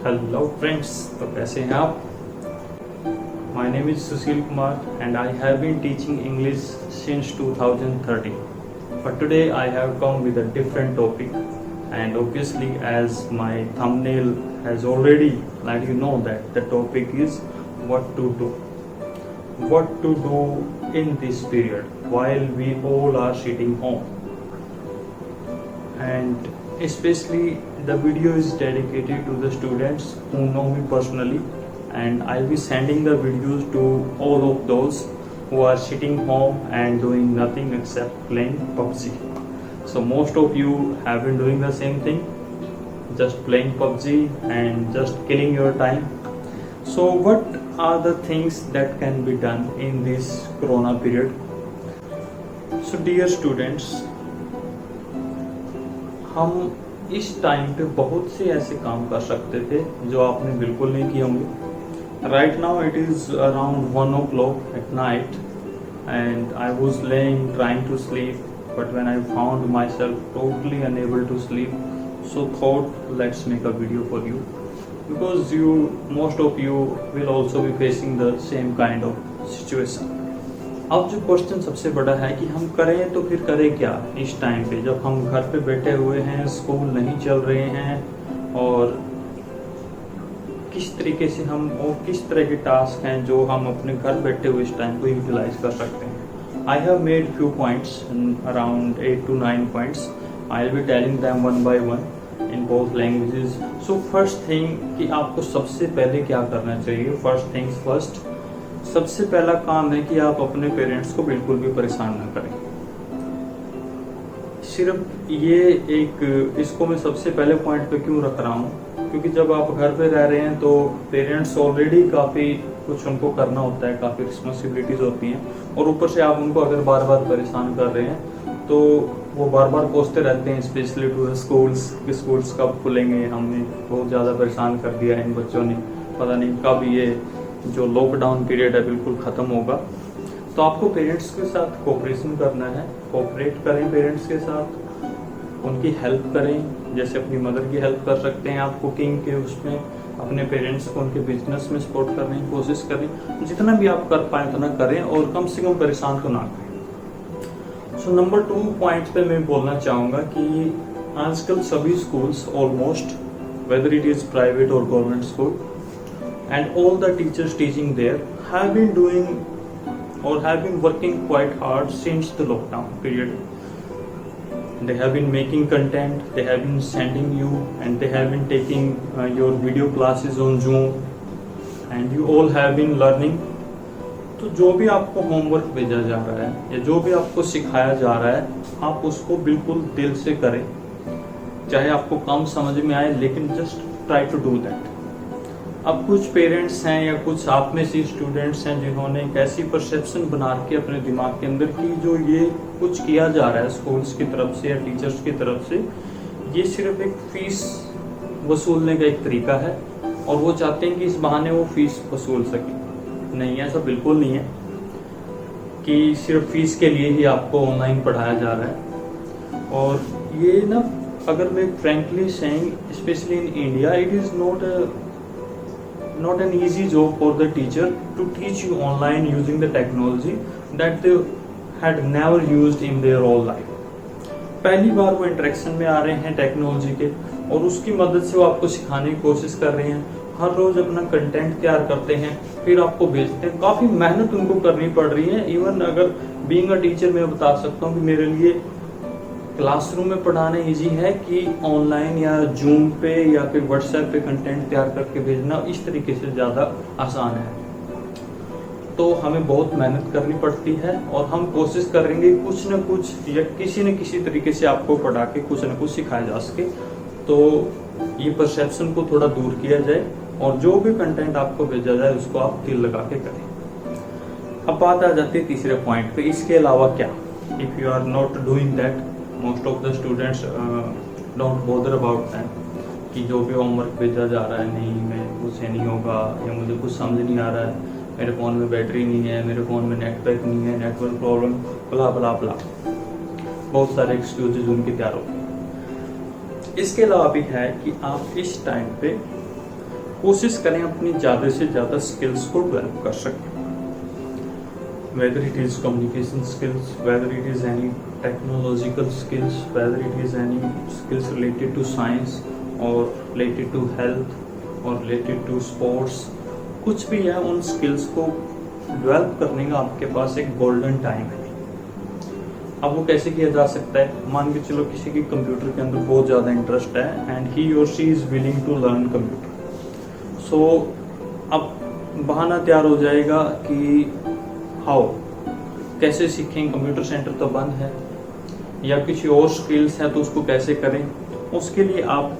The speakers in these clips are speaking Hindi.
हेलो फ्रेंड्स, तो कैसे हैं आप? My name is Sushil Kumar and I have been teaching English since 2013. But today I have come with a different topic, and obviously as my thumbnail has already let you know that the topic is what to do. What to do in this period while we all are sitting home. And especially the video is dedicated to the students who know me personally, and I'll be sending the videos to all of those who are sitting home and doing nothing except playing PUBG. So most of you have been doing the same thing, just playing PUBG and just killing your time. So what are the things that can be done in this corona period? So dear students, हम इस टाइम पे बहुत से ऐसे काम कर सकते थे जो आपने बिल्कुल नहीं किए होंगे. Right now it is around 1 o'clock at night and I was laying trying to sleep, but when I found myself totally unable to sleep, so thought let's make a video for you, because you most of you will also be facing the same kind of situation. अब जो क्वेश्चन सबसे बड़ा है कि हम करें तो फिर करें क्या इस टाइम पे, जब हम घर पे बैठे हुए हैं, स्कूल नहीं चल रहे हैं, और किस तरीके से हम और किस तरह के टास्क हैं जो हम अपने घर बैठे हुए इस टाइम को यूटिलाइज कर सकते हैं. I have made few points, around 8 to 9 points. I will be telling them one by one in both languages. So first thing कि आपको सबसे पहले क्या करना चाहिए. फर्स्ट थिंग्स फर्स्ट, सबसे पहला काम है कि आप अपने पेरेंट्स को बिल्कुल भी परेशान ना करें. सिर्फ ये एक, इसको मैं सबसे पहले पॉइंट पे क्यों रख रहा हूँ, क्योंकि जब आप घर पे रह रहे हैं तो पेरेंट्स ऑलरेडी काफ़ी कुछ उनको करना होता है, काफ़ी रिस्पॉन्सिबिलिटीज़ होती हैं, और ऊपर से आप उनको अगर बार बार परेशान कर रहे हैं तो वो बार बार पूछते रहते हैं, स्पेशली टू स्कूल्स कि स्कूल्स कब खुलेंगे, हमने बहुत ज़्यादा परेशान कर दिया है इन बच्चों ने, पता नहीं कब ये जो लॉकडाउन पीरियड है बिल्कुल ख़त्म होगा. तो आपको पेरेंट्स के साथ कोऑपरेशन करना है. कोऑपरेट करें पेरेंट्स के साथ, उनकी हेल्प करें, जैसे अपनी मदर की हेल्प कर सकते हैं आप कुकिंग के उसमें, अपने पेरेंट्स को उनके बिजनेस में सपोर्ट करने की कोशिश करें. जितना भी आप कर पाएँ उतना करें, और कम से कम परेशान तो ना करें. सो नंबर 2 पॉइंट पे मैं बोलना चाहूँगा कि आजकल सभी schools almost, whether it is private और government school, and all the teachers teaching there have been doing or have been working quite hard since the lockdown period. They have been making content, they have been sending you, and they have been taking your video classes on Zoom, and you all have been learning. तो जो भी आपको होमवर्क भेजा जा रहा है या जो भी आपको सिखाया जा रहा है, आप उसको बिल्कुल दिल से करें, चाहे आपको कम समझ में आए, लेकिन just try to do that. अब कुछ पेरेंट्स हैं या कुछ आप में से स्टूडेंट्स हैं जिन्होंने एक ऐसी परसेप्शन बना के अपने दिमाग के अंदर कि जो ये कुछ किया जा रहा है स्कूल्स की तरफ से या टीचर्स की तरफ से, ये सिर्फ एक फीस वसूलने का एक तरीका है, और वो चाहते हैं कि इस बहाने वो फीस वसूल सके. नहीं, ऐसा बिल्कुल नहीं है कि सिर्फ फीस के लिए ही आपको ऑनलाइन पढ़ाया जा रहा है. और ये ना, अगर मैं frankly saying, specially in India, it is not an easy job for the teacher to teach you online using the technology that they had never used in their whole life. पहली बार वो इंटरेक्शन में आ रहे हैं टेक्नोलॉजी के, और उसकी मदद से वो आपको सिखाने की कोशिश कर रहे हैं. हर रोज अपना कंटेंट तैयार करते हैं, फिर आपको भेजते हैं. काफ़ी मेहनत उनको करनी पड़ रही है. इवन अगर बीइंग अ टीचर मैं बता सकता हूँ कि मेरे लिए क्लासरूम में पढ़ाना इजी है कि ऑनलाइन या जूम पे या फिर व्हाट्सएप पे कंटेंट तैयार करके भेजना इस तरीके से ज़्यादा आसान है. तो हमें बहुत मेहनत करनी पड़ती है, और हम कोशिश करेंगे कुछ न कुछ या किसी न किसी तरीके से आपको पढ़ा के कुछ न कुछ सिखाया जा सके. तो ये परसेप्शन को थोड़ा दूर किया जाए, और जो भी कंटेंट आपको भेजा जाए उसको आप दिल लगा के करें. अब बात आ जाती है तीसरे पॉइंट पे, इसके अलावा क्या. If you are not doing that, most of the students don't bother about that, कि जो भी होमवर्क भेजा जा रहा है, नहीं मैं मुझसे नहीं होगा, या मुझे कुछ समझ नहीं आ रहा है, मेरे फ़ोन में बैटरी नहीं है, मेरे फ़ोन में नेटवर्क नहीं है, नेटवर्क प्रॉब्लम, ब्ला ब्ला ब्ला, बहुत सारे एक्सक्यूजेज उनके तैयार होते हैं. इसके अलावा भी है कि आप इस टाइम पे कोशिश करें अपनी ज़्यादा से ज़्यादा स्किल्स को डेवलप कर सकें, whether it is communication skills, whether it is any technological skills, whether it is any skills related to science or related to health or related to sports, कुछ भी है, उन स्किल्स को डेवलप करने का आपके पास एक गोल्डन टाइम है। अब वो कैसे किया जा सकता है? मान के चलो किसी की कंप्यूटर के अंदर बहुत ज़्यादा इंटरेस्ट है एंड ही और she is willing to learn computer. So अब बहाना तैयार हो जाएगा कि हाउ, कैसे सीखें, कंप्यूटर सेंटर तो बंद है, या किसी और स्किल्स है तो उसको कैसे करें। उसके लिए आप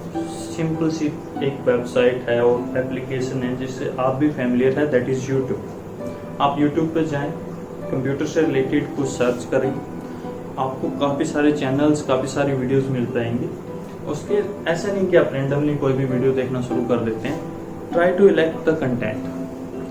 सिंपल सी एक वेबसाइट है और एप्लीकेशन है जिससे आप भी फैमिलियर है, दैट इज़ यूट्यूब। आप यूट्यूब पे जाएं, कंप्यूटर से रिलेटेड कुछ सर्च करें, आपको काफ़ी सारे चैनल्स, काफ़ी सारी वीडियोस मिल जाएंगी। उसके ऐसा नहीं कि आप रैंडमली कोई भी वीडियो देखना शुरू कर देते हैं। Try to elect the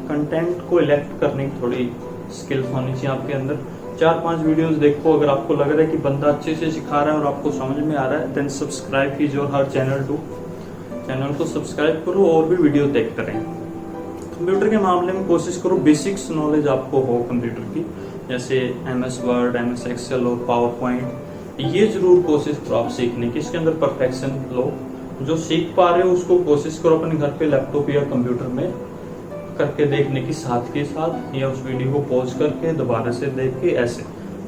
content को इलेक्ट करने की थोड़ी स्किल्स होनी चाहिए आपके अंदर। 4-5 वीडियोस देखो, अगर आपको लग रहा है कि बंदा अच्छे से सिखा रहा है और आपको समझ में आ रहा है, देन सब्सक्राइब हिज और हर चैनल को सब्सक्राइब करो और भी वीडियो देखते रहें। कंप्यूटर के मामले में कोशिश करो बेसिक्स नॉलेज आपको हो कंप्यूटर की, जैसे MS वर्ड, MS एक्सेल और पावर पॉइंट, ये जरूर कोशिश करो आप सीखने की, इसके अंदर परफेक्शन लो। जो सीख पा रहे हो उसको कोशिश करो अपने घर पे लैपटॉप या कंप्यूटर में करके देखने की साथ के साथ, या उस वीडियो को पॉज करके दोबारा से देख के, ऐसे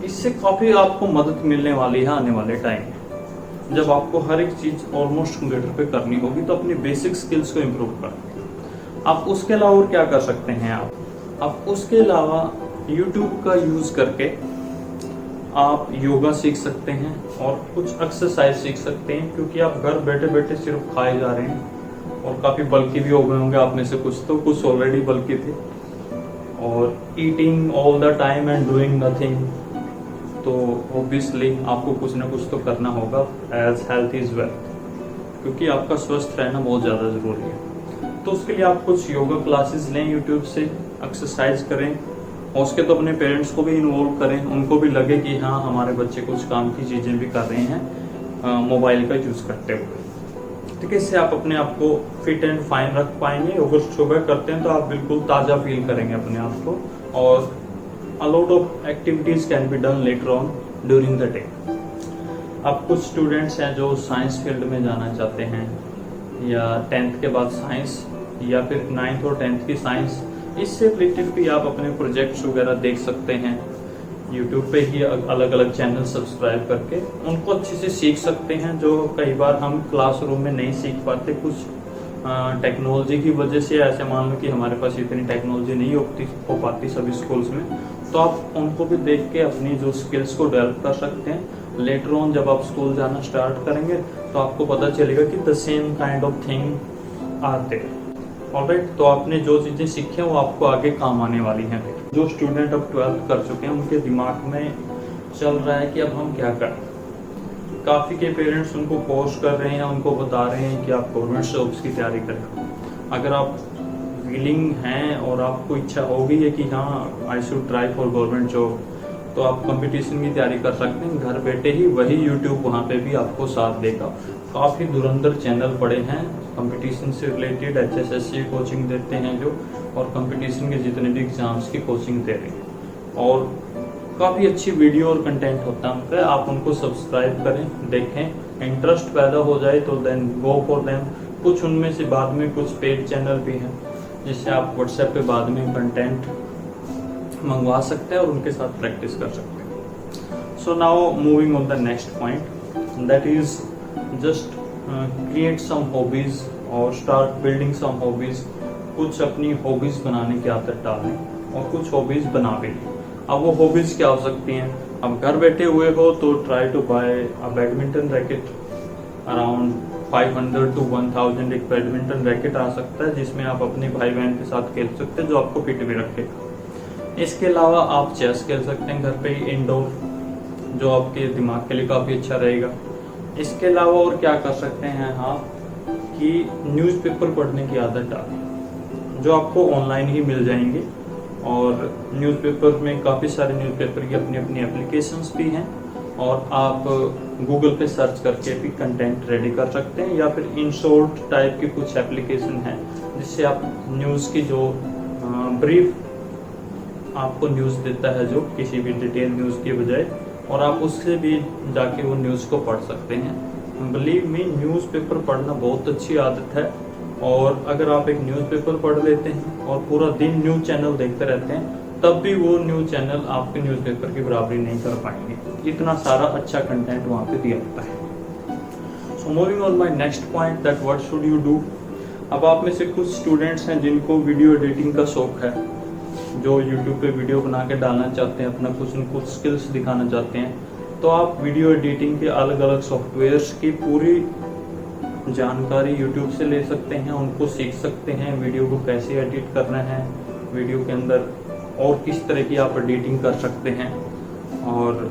इससे काफ़ी आपको मदद मिलने वाली है आने वाले टाइम में। जब आपको हर एक चीज़ ऑलमोस्ट कंप्यूटर पे करनी होगी तो अपनी बेसिक स्किल्स को इम्प्रूव कर। आप उसके अलावा और क्या कर सकते हैं? आप उसके अलावा YouTube का यूज़ करके आप योगा सीख सकते हैं और कुछ एक्सरसाइज सीख सकते हैं, क्योंकि आप घर बैठे बैठे सिर्फ खाए जा रहे हैं और काफ़ी बल्कि भी हो गए होंगे आप में से कुछ ऑलरेडी बल्कि थे, और eating all the time and doing nothing, तो ऑब्वियसली आपको कुछ ना कुछ तो करना होगा, एज हेल्थ इज़ वेल्थ, क्योंकि आपका स्वस्थ रहना बहुत ज़्यादा ज़रूरी है। तो उसके लिए आप कुछ योगा क्लासेस लें यूट्यूब से, एक्सरसाइज करें, और उसके तो अपने पेरेंट्स को भी इन्वॉल्व करें, उनको भी लगे कि हाँ हमारे बच्चे कुछ काम की चीज़ें भी कर रहे हैं मोबाइल का यूज़ करते हुए। ठीक है, इससे आप अपने आप को फिट एंड फाइन रख पाएंगे। अगर सुबह करते हैं तो आप बिल्कुल ताज़ा फील करेंगे अपने आप को, और a lot of activities can be done later on during the day. अब कुछ स्टूडेंट्स हैं जो साइंस फील्ड में जाना चाहते हैं, या 10th के बाद साइंस, या फिर 9th और 10th की साइंस, इससे रिलेटेड भी आप अपने प्रोजेक्ट्स वगैरह देख सकते हैं यूट्यूब पे ही, अलग अलग चैनल सब्सक्राइब करके उनको अच्छे से सीख सकते हैं, जो कई बार हम क्लासरूम में नहीं सीख पाते, कुछ टेक्नोलॉजी की वजह से। ऐसे मान लो कि हमारे पास इतनी टेक्नोलॉजी नहीं हो पाती सभी स्कूल्स में, तो आप उनको भी देख के अपनी जो स्किल्स को डेवलप कर सकते हैं। लेटर ऑन जब आप स्कूल जाना स्टार्ट करेंगे तो आपको पता चलेगा कि the same kind of thing are there. Alright, तो आपने जो चीज़ें सीखी हैं वो आपको आगे काम आने वाली हैं। जो स्टूडेंट अब 12th कर चुके हैं उनके दिमाग में चल रहा है कि अब हम क्या करें। काफ़ी के पेरेंट्स उनको फोर्स कर रहे हैं, उनको बता रहे हैं कि आप गवर्नमेंट जॉब्स की तैयारी करें। अगर आप विलिंग हैं और आपको इच्छा हो गई है कि हाँ I should try for government job, तो आप कंपटीशन की तैयारी कर सकते हैं घर बैठे ही। वही यूट्यूब वहाँ पे भी आपको साथ देगा। काफ़ी धुरंधर चैनल पड़े हैं कंपटीशन से रिलेटेड, HSSC कोचिंग देते हैं जो, और कंपटीशन के जितने भी एग्जाम्स की कोचिंग दे रहे हैं, और काफ़ी अच्छी वीडियो और कंटेंट होता है उनका। आप उनको सब्सक्राइब करें, देखें, इंटरेस्ट पैदा हो जाए तो देन गो फॉर देम। कुछ उनमें से बाद में कुछ पेड चैनल भी हैं जिससे आप व्हाट्सएप पे बाद में कंटेंट मंगवा सकते हैं और उनके साथ प्रैक्टिस कर सकते हैं। So now moving on the next point, that is just create some hobbies और स्टार्ट बिल्डिंग सम हॉबीज। कुछ अपनी हॉबीज बनाने की आदत डालें और कुछ हॉबीज बना भी लें। अब वो हॉबीज क्या हो सकती हैं? अब घर बैठे हुए हो तो try to buy a badminton racket, around 500 to 1000 एक बैडमिंटन रैकेट आ सकता है जिसमें आप अपने भाई बहन के साथ खेल सकते हैं, जो आपको फिट भी रखेगा। इसके अलावा आप चेस खेल सकते हैं घर पे ही इंडोर, जो आपके दिमाग के लिए काफ़ी अच्छा रहेगा। इसके अलावा और क्या कर सकते हैं आप कि न्यूज़पेपर पढ़ने की आदत डालें, जो आपको ऑनलाइन ही मिल जाएंगे। और न्यूज़पेपर में काफ़ी सारे न्यूज़पेपर की अपनी अपनी एप्लीकेशंस भी हैं और आप गूगल पे सर्च करके भी कंटेंट रेडी कर सकते हैं, या फिर InShot टाइप की कुछ एप्लीकेशन है जिससे आप न्यूज़ की जो ब्रीफ आपको न्यूज़ देता है, जो किसी भी डिटेल न्यूज़ के बजाय, और आप उससे भी जाके वो न्यूज़ को पढ़ सकते हैं। बिलीव मी, न्यूज़पेपर पढ़ना बहुत अच्छी आदत है, और अगर आप एक न्यूज़पेपर पढ़ लेते हैं और पूरा दिन न्यूज़ चैनल देखते रहते हैं, तब भी वो न्यूज़ चैनल आपके न्यूज़पेपर की बराबरी नहीं कर पाएंगे। इतना सारा अच्छा कंटेंट वहाँ पे दिया होता है। So moving on my next point, that what should you do. अब आप में से कुछ स्टूडेंट्स हैं जिनको वीडियो एडिटिंग का शौक है, जो यूट्यूब पे वीडियो बना के डालना चाहते हैं, अपना कुछ न कुछ स्किल्स दिखाना चाहते हैं। तो आप वीडियो एडिटिंग के अलग अलग सॉफ्टवेयर्स की पूरी जानकारी यूट्यूब से ले सकते हैं, उनको सीख सकते हैं, वीडियो को कैसे एडिट करना है, वीडियो के अंदर और किस तरह की आप एडिटिंग कर सकते हैं, और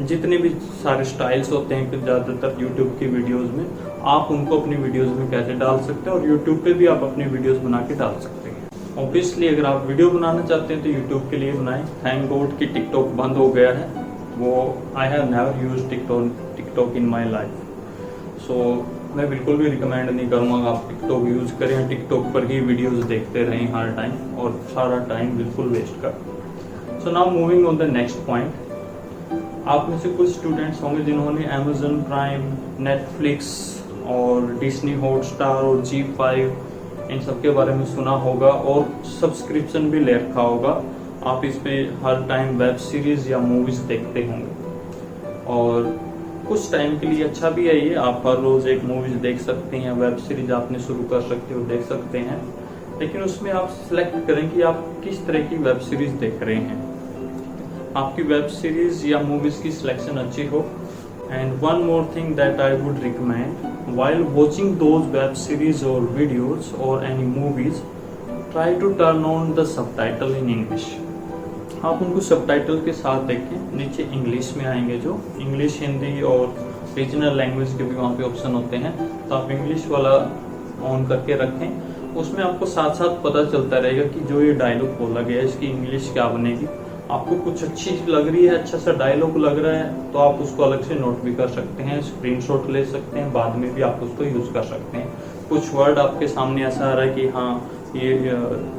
जितने भी सारे स्टाइल्स होते हैं कि ज़्यादातर यूट्यूब की वीडियोस में, आप उनको अपनी वीडियोस में कैसे डाल सकते हैं, और यूट्यूब पे भी आप अपनी वीडियोस बना के डाल सकते हैं। ऑब्वियसली अगर आप वीडियो बनाना चाहते हैं तो यूट्यूब के लिए बनाएं। थैंक गॉड कि टिकटॉक बंद हो गया है, वो I have never use TikTok in my life. So मैं बिल्कुल भी रिकमेंड नहीं करूँगा आप टिकटॉक यूज़ करें, टिकटॉक पर ही वीडियोस देखते रहें हर टाइम, और सारा टाइम बिल्कुल वेस्ट कर। सो now moving on the next point, आप में से कुछ स्टूडेंट्स होंगे जिन्होंने Amazon प्राइम, नेटफ्लिक्स और डिज्नी हॉटस्टार और G5 इन सब के बारे में सुना होगा, और सब्सक्रिप्शन भी ले रखा होगा। आप इस पे हर टाइम वेब सीरीज या मूवीज देखते होंगे, और कुछ टाइम के लिए अच्छा भी है ये, आप हर रोज एक मूवीज देख सकते हैं, वेब सीरीज आपने शुरू कर सकते हो, देख सकते हैं, लेकिन उसमें आप सिलेक्ट करें कि आप किस तरह की वेब सीरीज देख रहे हैं। आपकी वेब सीरीज या मूवीज की सिलेक्शन अच्छी हो। And one more thing that I would recommend, while watching those web series or videos or any movies, try to turn on the subtitle in English. आप उनको सबटाइटल के साथ देखें, नीचे इंग्लिश में आएंगे, जो इंग्लिश, हिंदी और रीजनल लैंग्वेज के भी वहाँ पे ऑप्शन होते हैं, तो आप इंग्लिश वाला ऑन करके रखें। उसमें आपको साथ साथ पता चलता रहेगा कि जो ये डायलॉग बोला गया है इसकी इंग्लिश क्या बनेगी। आपको कुछ अच्छी लग रही है, अच्छा सा डायलॉग लग रहा है, तो आप उसको अलग से नोट भी कर सकते हैं, स्क्रीनशॉट ले सकते हैं, बाद में भी आप उसको यूज कर सकते हैं। कुछ वर्ड आपके सामने ऐसा आ रहा है कि हाँ ये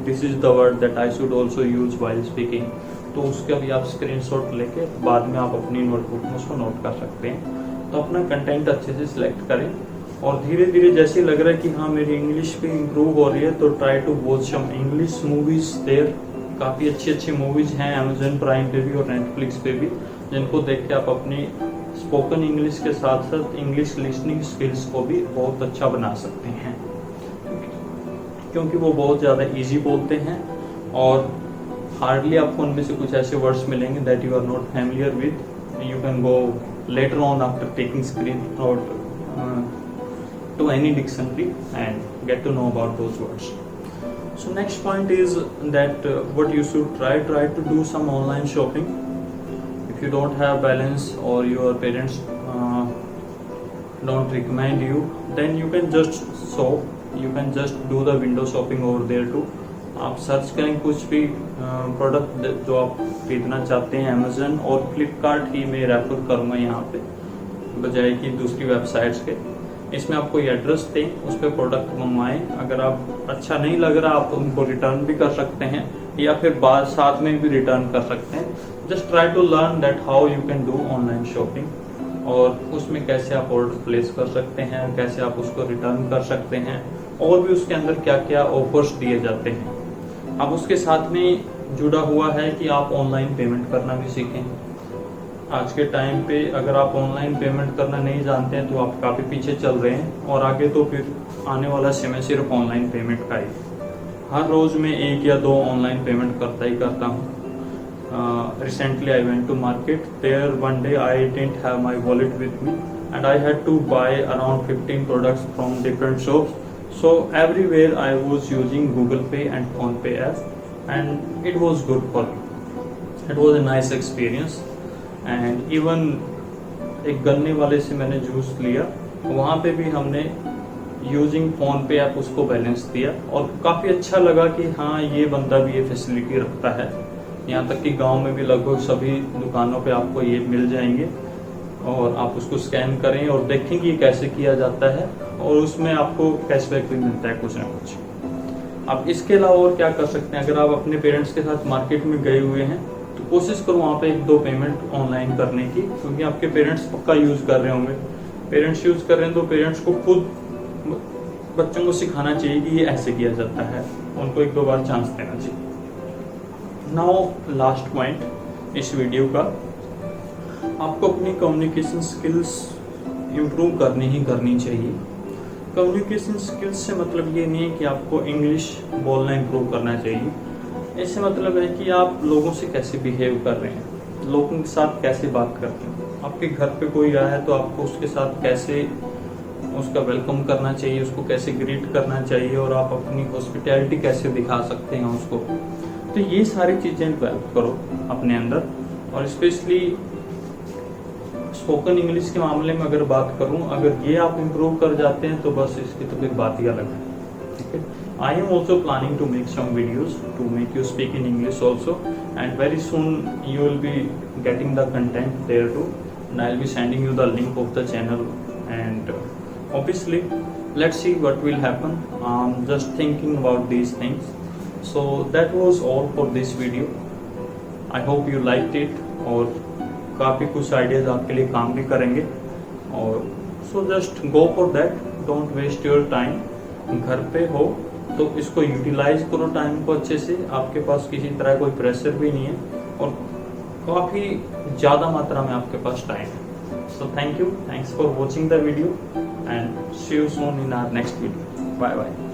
this is the word that I should also use while speaking, तो उसका भी आप स्क्रीनशॉट लेके बाद में आप अपनी नोटबुक में उसको नोट कर सकते हैं। तो अपना कंटेंट अच्छे से सिलेक्ट करें, और धीरे धीरे जैसे लग रहा है कि हाँ मेरी इंग्लिश भी इम्प्रूव हो रही है, तो try to watch some English movies there. काफ़ी अच्छी अच्छी मूवीज हैं Amazon प्राइम पे भी और नेटफ्लिक्स पे भी, जिनको देख के आप अपनी स्पोकन इंग्लिश के साथ साथ इंग्लिश लिसनिंग स्किल्स को भी बहुत अच्छा बना सकते हैं, क्योंकि वो बहुत ज़्यादा इजी बोलते हैं, और हार्डली आपको उनमें से कुछ ऐसे वर्ड्स मिलेंगे that you are not familiar with. You can go later on after taking screenshot to any dictionary and get to know about those words. So next point is that what you should try to do some online shopping. If you don't have balance or your parents don't recommend you, then you can just do the window shopping over there too. आप सर्च करें कुछ भी प्रोडक्ट जो आप खरीदना चाहते हैं Amazon और Flipkart ही मैं रेफर करूँगा यहाँ पे, बजाय कि दूसरी वेबसाइट्स के। इसमें आप कोई एड्रेस दें, उस पर प्रोडक्ट मंगवाएं। अगर आप अच्छा नहीं लग रहा आप उनको रिटर्न भी कर सकते हैं, या फिर बाद साथ में भी रिटर्न कर सकते हैं। Just try to learn that how you can do online shopping, और उसमें कैसे आप ऑर्डर प्लेस कर सकते हैं, कैसे आप उसको रिटर्न कर सकते हैं, और भी उसके अंदर क्या क्या ऑफर्स दिए जाते हैं। अब उसके साथ में जुड़ा हुआ है कि आप ऑनलाइन पेमेंट करना भी सीखें। आज के टाइम पे अगर आप ऑनलाइन पेमेंट करना नहीं जानते हैं तो आप काफ़ी पीछे चल रहे हैं, और आगे तो फिर आने वाला समय सिर्फ ऑनलाइन पेमेंट का ही। हर रोज़ मैं 1 या 2 ऑनलाइन पेमेंट करता हूँ। Recently I went to market, there one day I didn't have my wallet with me and I had to buy around 15 products from different shops, so everywhere I was using Google Pay and PhonePe app, and it was good for me, it was a nice experience. And even एक गन्ने वाले से मैंने जूस लिया, वहाँ पे भी हमने यूजिंग फ़ोन पे ऐप उसको बैलेंस दिया, और काफ़ी अच्छा लगा कि हाँ ये बंदा भी ये फैसिलिटी रखता है। यहाँ तक कि गांव में भी लगभग सभी दुकानों पे आपको ये मिल जाएंगे और आप उसको स्कैन करें और देखें कि ये कैसे किया जाता है, और उसमें आपको कैशबैक भी मिलता है कुछ ना कुछ। आप इसके अलावा और क्या कर सकते हैं, अगर आप अपने पेरेंट्स के साथ मार्केट में गए हुए हैं तो कोशिश करो वहाँ पे 1-2 पेमेंट ऑनलाइन करने की, क्योंकि आपके पेरेंट्स पक्का यूज़ कर रहे होंगे। पेरेंट्स यूज़ कर रहे हैं तो पेरेंट्स को खुद बच्चों को सिखाना चाहिए कि ये ऐसे किया जाता है, उनको 1-2 बार चांस देना चाहिए। नाउ लास्ट पॉइंट इस वीडियो का, आपको अपनी कम्युनिकेशन स्किल्स इम्प्रूव करनी ही करनी चाहिए। कम्युनिकेशन स्किल्स से मतलब ये नहीं है कि आपको इंग्लिश बोलना इम्प्रूव करना चाहिए। इससे मतलब है कि आप लोगों से कैसे बिहेव कर रहे हैं, लोगों के साथ कैसे बात करते हैं। आपके घर पे कोई आया है तो आपको उसके साथ कैसे उसका वेलकम करना चाहिए, उसको कैसे ग्रीट करना चाहिए, और आप अपनी हॉस्पिटैलिटी कैसे दिखा सकते हैं उसको। तो ये सारी चीज़ें डेवलप करो अपने अंदर। और स्पेशली स्पोकन इंग्लिश के मामले में अगर बात करूं, अगर ये आप इम्प्रूव कर जाते हैं तो बस इसकी तो फिर बात ही अलग है। ठीक है, I am also planning to make some videos to make you speak in English also, and very soon you will be getting the content there too, and I will be sending you the link of the channel, and obviously let's see what will happen. I'm just thinking about these things. So that was all for this video. I hope you liked it, और काफ़ी कुछ आइडियाज आपके लिए काम भी करेंगे। और so just go for that, don't waste your time। घर पे हो तो इसको यूटिलाइज करो टाइम को अच्छे से, आपके पास किसी तरह कोई प्रेशर भी नहीं है और काफ़ी ज़्यादा मात्रा में आपके पास टाइम है। So thank you, thanks for watching the video, and see you soon in our next video. Bye bye.